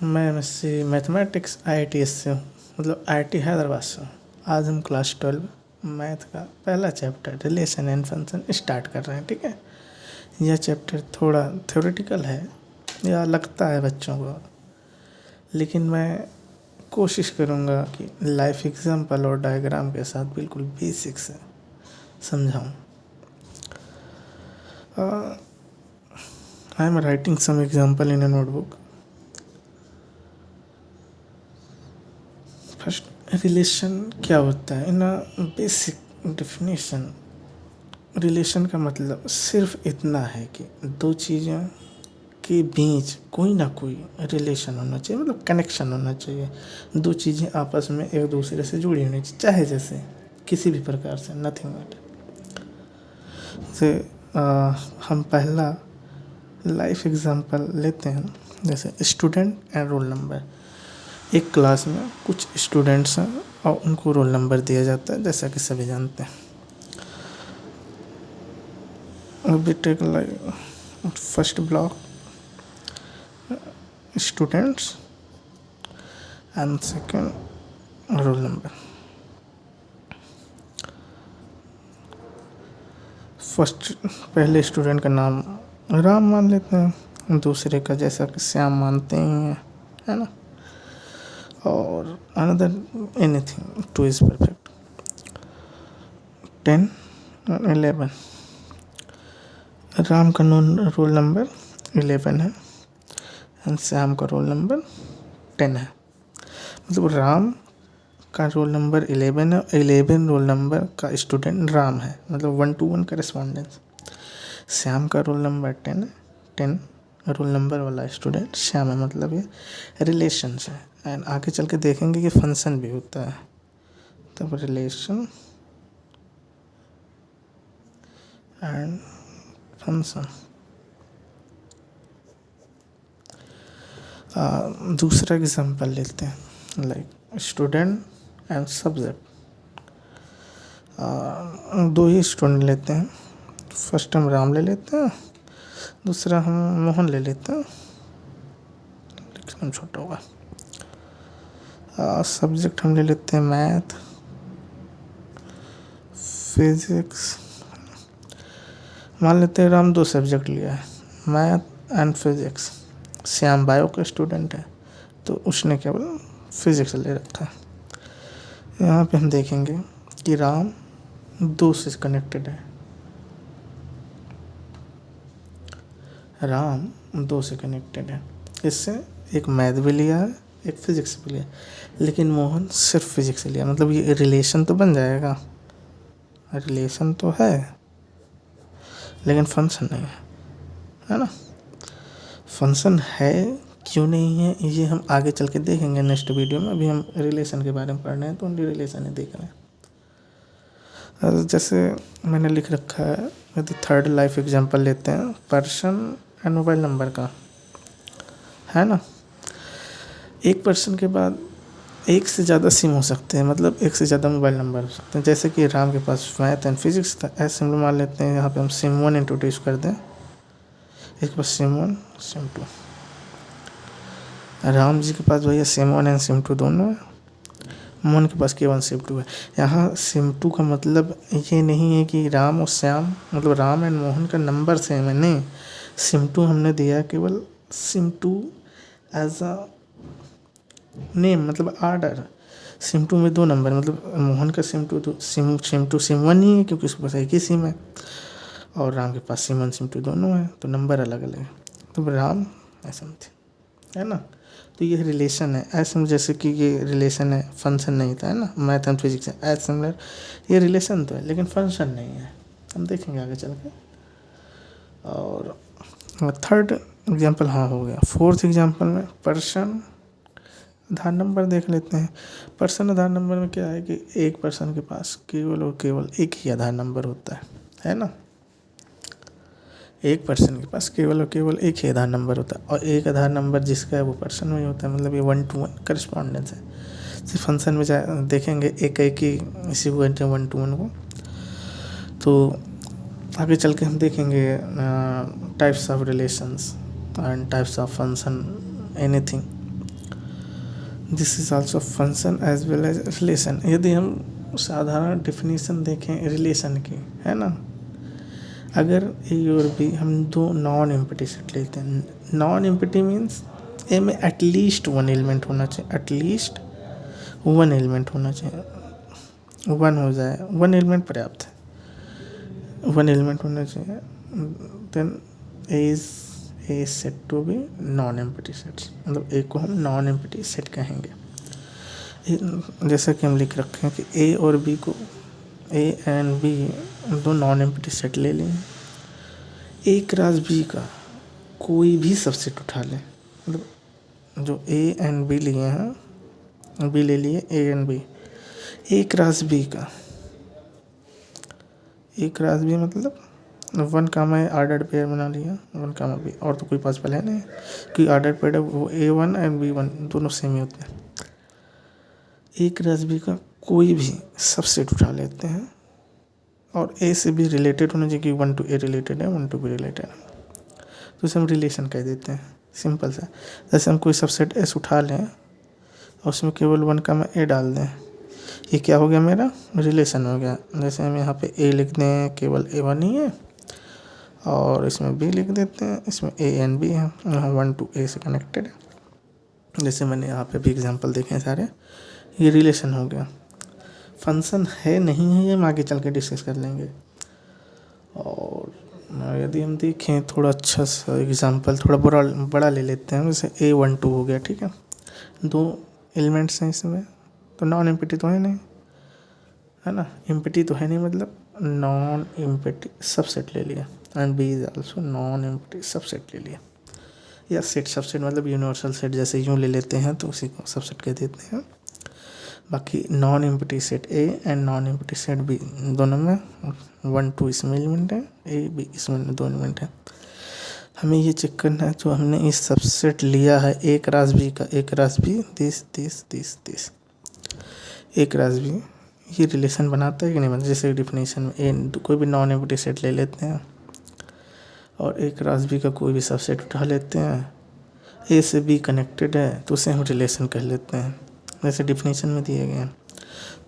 मैं MSc mathematics IIT से हूँ, मतलब आईआईटी हैदराबाद से हूँ। आज हम क्लास 12 मैथ का पहला chapter relation and function start कर रहे हैं। ठीक है, यह चैप्टर थोड़ा थ्योरेटिकल है या लगता है बच्चों को, लेकिन मैं कोशिश करूँगा कि लाइफ एग्जांपल और डायग्राम के साथ बिल्कुल बेसिक से समझाऊँ। I am writing some example in a notebook. First, relation क्या होता है? In a basic definition, relation का मतलब सिर्फ इतना है कि दो चीज़ों के बीच कोई ना कोई रिलेशन होना चाहिए, मतलब कनेक्शन होना चाहिए। दो चीज़ें आपस में एक दूसरे से जुड़ी होनी चाहिए, चाहे जैसे किसी भी प्रकार से, नथिंग मैटर। जैसे हम पहला लाइफ एग्जांपल लेते हैं, जैसे स्टूडेंट एंड रोल नंबर। एक क्लास में कुछ स्टूडेंट्स हैं और उनको रोल नंबर दिया जाता है, जैसा कि सभी जानते हैं। अभी take like first block students and second roll number. First, पहले स्टूडेंट का नाम राम मान लेते हैं, दूसरे का जैसा कि श्याम मानते ही हैं, है ना। और अनदर एनीथिंग, 2 इज परफेक्ट। 10 और 11, राम का रोल नंबर 11 है एंड श्याम का रोल नंबर 10 है। मतलब राम का रोल नंबर 11 है, 11 रोल नंबर का स्टूडेंट राम है, मतलब 1-to-1 करेस्पॉन्डेंस। श्याम का रोल नंबर 10 है, 10 रोल नंबर वाला स्टूडेंट श्याम है, मतलब ये रिलेशंस है। एंड आगे चल के देखेंगे कि फंक्शन भी होता है, तब रिलेशन एंड फंक्शन। दूसरा एग्जांपल लेते हैं, लाइक स्टूडेंट एंड सब्जेक्ट। दो ही स्टूडेंट लेते हैं। फर्स्ट हम राम ले लेते हैं, दूसरा हम मोहन ले लेते हैं, लेकिन छोटा होगा। सब्जेक्ट हम ले लेते हैं मैथ, फिजिक्स। मान लेते हैं राम 2 सब्जेक्ट लिया है, math and physics. Shyam bio का स्टूडेंट है, तो उसने केवल फिजिक्स ले रखा है। यहाँ पे हम देखेंगे कि राम 2 से कनेक्टेड है, राम 2 से कनेक्टेड है। इससे एक मैथ भी लिया है, एक फिजिक्स भी लिया, लेकिन मोहन सिर्फ फिजिक्स लिया। मतलब ये रिलेशन तो बन जाएगा, रिलेशन तो है लेकिन फंक्शन नहीं है ना। फंक्शन है क्यों नहीं है, ये हम आगे चल के देखेंगे नेक्स्ट वीडियो में। अभी हम रिलेशन के बारे में पढ़ रहे हैं, तो उनकी रिलेशन ही देख रहे हैं। जैसे मैंने लिख रखा है, यदि थर्ड लाइफ एग्जांपल लेते हैं, पर्सन एंड मोबाइल नंबर का, है ना। एक पर्सन के बाद एक से ज़्यादा सिम हो सकते हैं, मतलब एक से ज़्यादा मोबाइल नंबर हो सकते हैं। जैसे कि राम के पास मैथ एंड फिजिक्स था, ऐसे सिंपल मान लेते हैं। यहाँ पे हम सिम 1 इंट्रोड्यूस कर दें, इसके पास सिम 1 सिम 2। राम जी के पास भैया सिम 1 एंड सिम 2 दोनों है, मोहन के पास केवल सिम 2 है। यहाँ सिम 2 का मतलब ये नहीं है कि राम और श्याम, मतलब राम एंड मोहन का नंबर सेम है, नहीं। सिम 2 हमने दिया केवल सिम 2 एज अ नेम, मतलब आर्डर। सिम 2 में 2 नंबर, मतलब मोहन का सिम 2 सिम 1 ही है, क्योंकि उसके पास एक ही सिम है, और राम के पास सिम 1 सिम 2 दोनों है, तो नंबर अलग अलग है। तो राम ऐसा है ना। तो ये रिलेशन है, ऐसे जैसे कि ये रिलेशन है, फंक्शन नहीं था, है ना। मैथ एंड फिजिक्स है एज सिमिलर, ये रिलेशन तो है लेकिन फंक्शन नहीं है, हम देखेंगे आगे चल के। और थर्ड एग्जांपल हाँ हो गया। फोर्थ एग्जांपल में पर्सन आधार नंबर देख लेते हैं। पर्सन आधार नंबर में क्या है कि एक पर्सन के पास केवल और केवल एक ही आधार नंबर होता है ना। एक पर्सन के पास केवल और केवल एक ही आधार नंबर होता है, और एक आधार नंबर जिसका है वो पर्सन में ही होता है, मतलब ये 1-to-1 करेस्पॉन्डेंस है। सिर्फ फंक्शन में देखेंगे एक ही इसी को 1-to-1 को। तो आगे चल के हम देखेंगे types of relations and types of function, anything. This is also function as well as relation. यदि हम साधारण डिफिनीसन देखें रिलेशन की, है ना, अगर ए और बी हम दो नॉन एम्प्टी सेट लेते हैं, नॉन एम्प्टी मीन्स ए में एटलीस्ट वन एलिमेंट होना चाहिए, एटलीस्ट वन एलिमेंट होना चाहिए, वन हो जाए, वन एलिमेंट पर्याप्त है, वन एलिमेंट होना चाहिए, then A set to B non empty sets, मतलब ए को हम नॉन एम्प्टी सेट कहेंगे। जैसा कि हम लिख रखे हैं कि ए और बी को, ए एंड बी दो नॉन एम्प्टी सेट ले लें, ए क्रॉस बी का कोई भी सबसेट उठा लें, मतलब जो ए एंड बी लिए हैं, बी ले लिए A and B, A cross B का, ए क्रॉस बी मतलब one comma A ordered pair बना लिया, वन कामा बी, और तो कोई पॉसिबल है नहीं कि ऑर्डर्ड पेयर है वो ए वन एंड बी वन दोनों सेम ही होते हैं। ए क्रॉस बी का कोई भी सबसेट उठा लेते हैं और ए से बी रिलेटेड होना चाहिए कि वन टू ए रिलेटेड है, वन टू बी रिलेटेड है, तो उसे हम रिलेशन कह देते हैं, सिंपल सा। जैसे हम कोई सबसेट एस उठा लें और उसमें केवल वन कामा ए डाल दें, ये क्या हो गया, मेरा रिलेशन हो गया। जैसे हम यहाँ पे ए लिख दें, केवल ए वन ही है, और इसमें बी लिख देते हैं, इसमें ए एंड बी है, यहाँ वन टू ए से कनेक्टेड है। जैसे मैंने यहाँ पे भी एग्जांपल देखे हैं सारे, ये रिलेशन हो गया। फंक्शन है नहीं है ये हम आगे चल के डिस्कस कर लेंगे। और यदि हम देखें थोड़ा अच्छा सा एग्जांपल, थोड़ा बड़ा ले लेते हैं, जैसे ए वन टू हो गया, ठीक है, दो एलिमेंट्स हैं इसमें, तो नॉन एम्प्टी तो है नहीं, है ना, एम्प्टी तो है नहीं, मतलब नॉन एम्प्टी सबसेट ले लिया, and B is also non empty subset ले लिया, या सेट सबसेट मतलब यूनिवर्सल सेट जैसे यूँ ले लेते हैं तो उसी को सबसेट कह देते हैं। बाकी non empty set A and non empty set B दोनों में वन टू इसमें एलिमेंट है, ए बी इसमें दो एलिमेंट है। हमें ये चेक करना है, जो हमने इस सबसेट लिया है ए क्रॉस बी का, ए cross b this this this this, a cross b ये रिलेशन बनाता है कि नहीं बनाता। जैसे डिफिनेशन में ए कोई भी नॉन एम्प्टी सेट ले लेते हैं और ए क्रॉस बी का कोई भी सबसेट उठा लेते हैं, ए से बी कनेक्टेड है तो उसे हम रिलेशन कह लेते हैं, जैसे डिफिनेशन में दिए गए हैं।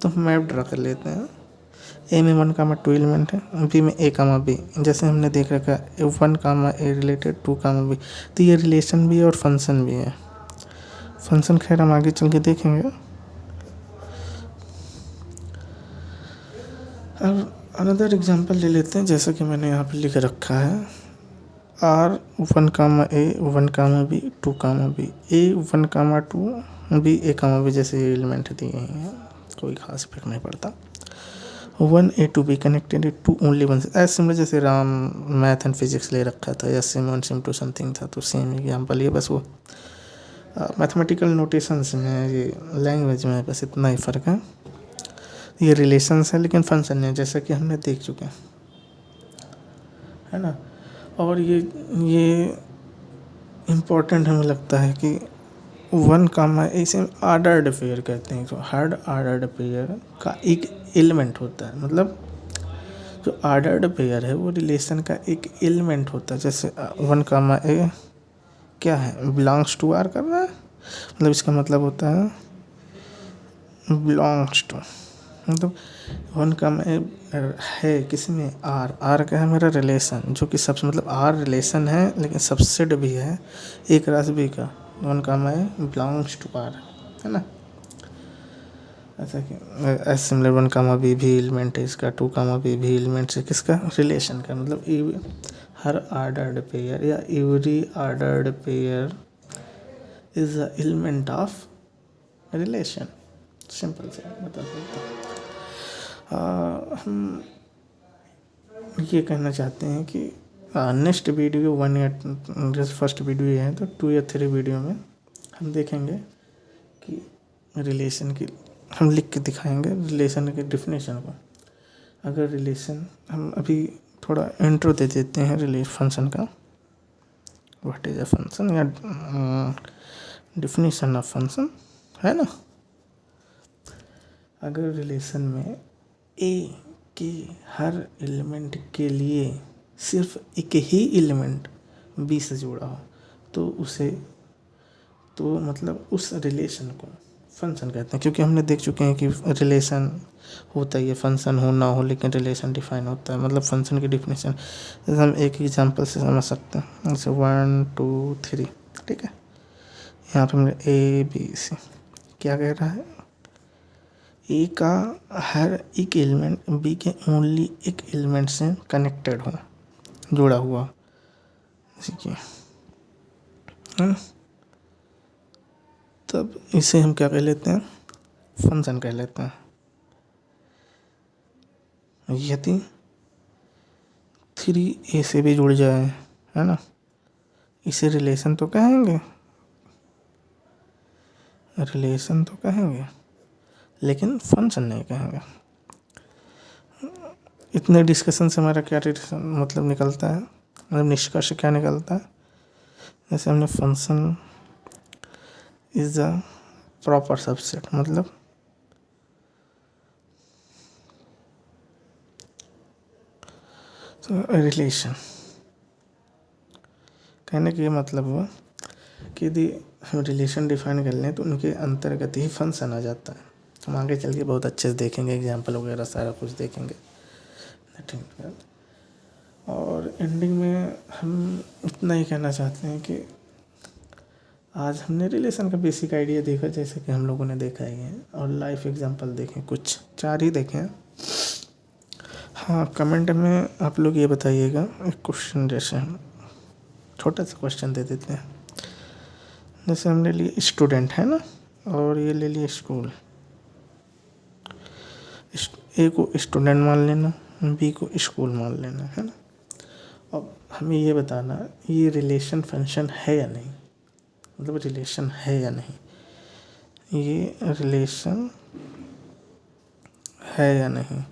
तो हम मैप ड्रा कर लेते हैं, ए में वन कामा टू एलिमेंट है, बी में ए कामा बी, जैसे हमने देख रखा है one comma A related to comma B, तो ये रिलेशन भी है और फंक्शन भी है। फंक्शन खैर हम आगे चल के देखेंगे। अब अनदर एग्जांपल ले लेते हैं, जैसा कि मैंने यहाँ पे लिख रखा है, R one comma A one comma B two comma B, A one comma two B A comma B, जैसे एलिमेंट दिए हैं, कोई खास फर्क नहीं पड़ता। One A two B connected to only one, as similar जैसे राम मैथ एंड फिजिक्स ले रखा था, या sim one sim two something था, तो सेम एग्जाम्पल ये, बस वो मैथमेटिकल नोटेशंस में, ये लैंग्वेज में बस इतना ही फ़र्क है। ये रिलेशंस है लेकिन फंक्शन है, जैसा कि हमने देख चुके हैं, है ना। और ये इम्पोर्टेंट हमें लगता है कि वन कामा इसे ऑर्डर्ड पेयर कहते हैं, तो हर ऑर्डर्ड पेयर का एक एलिमेंट होता है, मतलब जो ऑर्डर्ड पेयर है वो रिलेशन का एक एलिमेंट होता है। जैसे वन कामा ए क्या है, बिलोंग्स टू आर कर रहा है, मतलब इसका मतलब होता है बिलोंग्स टू, मतलब वन कामा ए है किसी में आर, आर क्या है, मेरा रिलेशन, जो कि सबसे मतलब आर रिलेशन है लेकिन सबसेट भी है ए क्रॉस बी का, one comma A belongs to R, है ना। ऐसा कि as similar one comma B भी एलिमेंट है इसका, टू कामा बी भी एलिमेंट है किसका, रिलेशन का, मतलब हर ऑर्डर्ड पेयर या every ordered pair is a element of relation, simple से बता सकते हैं। हम ये कहना चाहते हैं कि नेक्स्ट वीडियो 1 या जैसे फर्स्ट वीडियो है तो 2 या 3 वीडियो में हम देखेंगे कि रिलेशन की, हम लिख के दिखाएंगे रिलेशन के डिफिनेशन को। अगर रिलेशन, हम अभी थोड़ा इंट्रो दे देते हैं रिलेशन फंक्शन का, व्हाट इज अ फंक्शन या डिफिनेशन ऑफ फंक्शन, है ना। अगर रिलेशन में ए के हर एलिमेंट के लिए सिर्फ एक ही एलिमेंट बी से जुड़ा हो तो उसे, तो मतलब उस रिलेशन को फंक्शन कहते हैं, क्योंकि हमने देख चुके हैं कि रिलेशन होता ही है, फंक्शन हो ना हो लेकिन रिलेशन डिफाइन होता है, मतलब फंक्शन की डिफिनेशन जैसे हम एक एग्जांपल से समझ सकते हैं, जैसे 1 2 3, ठीक है। यहाँ पे हमने ए बी सी, क्या कह रहा है, ए का हर एक एलिमेंट बी के ओनली एक एलिमेंट से कनेक्टेड हो, जुड़ा हुआ, जैसे कि है ना, तब इसे हम क्या कह लेते हैं, फंक्शन कह लेते हैं। यदि 3 ए से भी जुड़ जाए, है ना, इसे रिलेशन तो कहेंगे, रिलेशन तो कहेंगे लेकिन फंक्शन नहीं कहेंगे। इतने डिस्कशन से हमारा क्या मतलब निकलता है, मतलब निष्कर्ष क्या निकलता है, जैसे हमने function is the proper subset, मतलब रिलेशन कहने का ये मतलब हुआ कि यदि हम रिलेशन डिफाइन कर लें तो उनके अंतर्गत ही फंक्शन आ जाता है। हम आगे चल के बहुत अच्छे से देखेंगे, एग्जाम्पल वगैरह सारा कुछ देखेंगे, ठीक है। और एंडिंग में हम इतना ही कहना चाहते हैं कि आज हमने रिलेशन का बेसिक आइडिया देखा, जैसे कि हम लोगों ने देखा ही है, और लाइफ एग्जांपल देखें, कुछ 4 ही देखें। हाँ, कमेंट में आप लोग ये बताइएगा, एक क्वेश्चन जैसे हम छोटा सा क्वेश्चन दे देते हैं, जैसे हमने लिए स्टूडेंट है ना, और ये ले लिए स्कूल। ए को स्टूडेंट मान लेना, बी को स्कूल मान लेना, है ना। अब हमें ये बताना ये रिलेशन फंक्शन है या नहीं, मतलब रिलेशन है या नहीं, ये रिलेशन है या नहीं,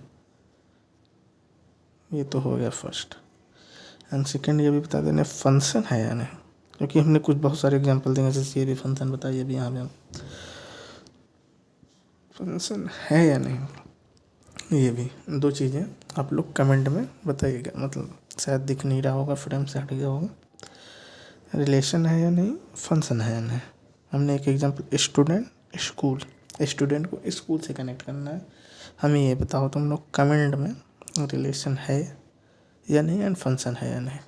ये तो हो गया फर्स्ट। एंड सेकंड ये भी बता देना फंक्शन है या नहीं, क्योंकि हमने कुछ बहुत सारे एग्जांपल देंगे, जैसे ये भी फंक्शन बताइए, भी यहाँ पे हम फंक्शन है या नहीं, ये भी 2 चीज़ें आप लोग कमेंट में बताइएगा, मतलब शायद दिख नहीं रहा होगा, फ्रेम से हट गया होगा। रिलेशन है या नहीं, फंक्शन है या नहीं। हमने एक एग्जांपल स्टूडेंट स्कूल, स्टूडेंट को स्कूल से कनेक्ट करना है, हमें ये बताओ तुम लोग कमेंट में रिलेशन है या नहीं एंड फंक्शन है या नहीं।